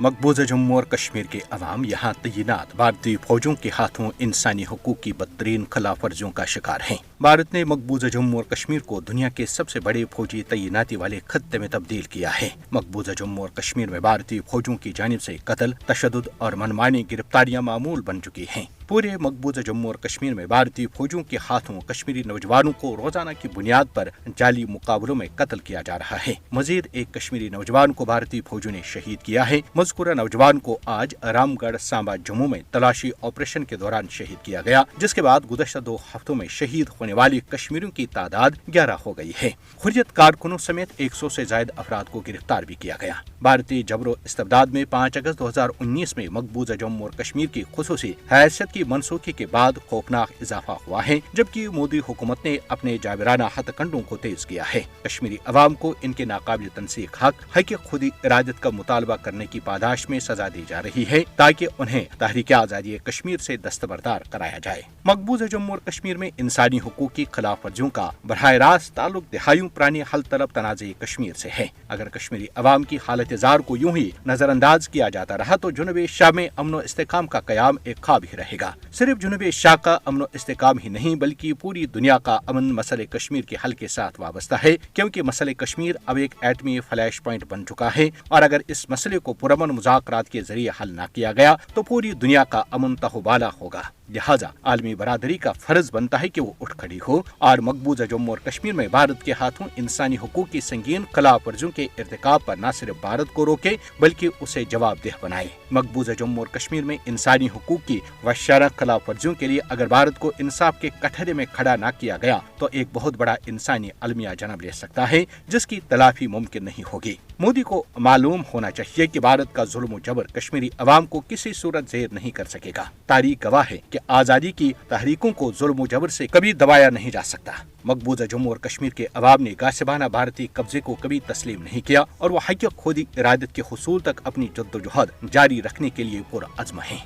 मकबूजा जम्मू और कश्मीर के अवाम यहाँ तैनात भारतीय फौजों के हाथों इंसानी हकूक की बदतरीन खिलाफ वर्जियों का शिकार हैं। भारत ने मकबूजा जम्मू और कश्मीर को दुनिया के सबसे बड़े फौजी तैनाती वाले खत्ते में तब्दील किया है। मकबूजा जम्मू और कश्मीर में भारतीय फौजों की जानिब से कत्ल, तशद्दुद और मनमानी गिरफ्तारियां मामूल बन चुकी हैं। पूरे मकबूजा जम्मू और कश्मीर में भारतीय फौजों के हाथों कश्मीरी नौजवानों को रोजाना की बुनियाद पर जाली मुकाबलों में कत्ल किया जा रहा है। मजीद एक कश्मीरी नौजवान को भारतीय फौजों ने शहीद किया है। मज़कूरा नौजवान को आज रामगढ़ सांबा जम्मू में तलाशी ऑपरेशन के दौरान शहीद किया गया, जिसके बाद गुज़श्ता 2 हफ्तों में शहीद होने वाले कश्मीरियों की तादाद 11 हो गई है। हुर्रियत कारकुनों समेत 100 से ज्यादा अफराद को गिरफ्तार भी किया गया। भारतीय जबरो इस्तबदाद में 5 अगस्त 2019 में मकबूजा जम्मू और कश्मीर की खुसूसी हैसियत की मनसूखी के बाद खौफनाक इजाफा हुआ है, जबकि मोदी हुकूमत ने अपने जाबिराना हथकंडों को तेज किया है। कश्मीरी अवाम को इनके नाकाबिल तनसीख हक खुद इरादत का मुतालबा करने की पादाश में सजा दी जा रही है, ताकि उन्हें तहरीक आजादी कश्मीर से दस्तबरदार कराया जाए। मकबूजा जम्मू और कश्मीर में इंसानी हुकूक की खिलाफ वर्जियों का बराह रास्त ताल्लुक दिहाइयों पुरानी हल तलब तनाज़े कश्मीर से है। अगर कश्मीरी अवाम की हालत जार को यूं ही नजरअंदाज किया जाता रहा तो जुनूबी शाह में अमन व इस्तेकाम का कयाम एक ख्वाब ही रहेगा। सिर्फ जुनूबी शाह का अमन व इस्तेकाम ही नहीं बल्कि पूरी दुनिया का अमन मसले कश्मीर के हल के साथ वाबस्ता है, क्योंकि मसले कश्मीर अब एक एटमी फ्लैश पॉइंट बन चुका है और अगर इस मसले को पुरअमन मुज़ाकरात के जरिए हल न किया गया तो पूरी दुनिया का अमन तहबाला होगा। लिहाजा आलमी बरादरी का फर्ज बनता है कि वो उठ खड़ी हो और मकबूजा जम्मू और कश्मीर में भारत के हाथों इंसानी हुकूक की संगीन खिलाफ वर्जियों के इर्तिकाब पर न सिर्फ भारत को रोके बल्कि उसे जवाबदेह बनाए। मकबूजा जम्मू और कश्मीर में इंसानी हुकूक की वशारा खिलाफ वर्जियों के लिए अगर भारत को इंसाफ के कटहरे में खड़ा न किया गया तो एक बहुत बड़ा इंसानी अलमिया जन्म ले सकता है, जिसकी तलाफी मुमकिन नहीं होगी। मोदी को मालूम होना चाहिए कि भारत का जुल्म व जबर कश्मीरी अवाम को किसी सूरत ज़ेर नहीं कर सकेगा। तारीख गवाह है कि आजादी की तहरीकों को जुल्म व जबर से कभी दबाया नहीं जा सकता। मकबूजा जम्मू और कश्मीर के अवाम ने गासिबाना भारतीय कब्जे को कभी तस्लीम नहीं किया और वो हक़ खुद इरादत के हुसूल तक अपनी जद्दोजहद जारी रखने के लिए पुरअज़्म है।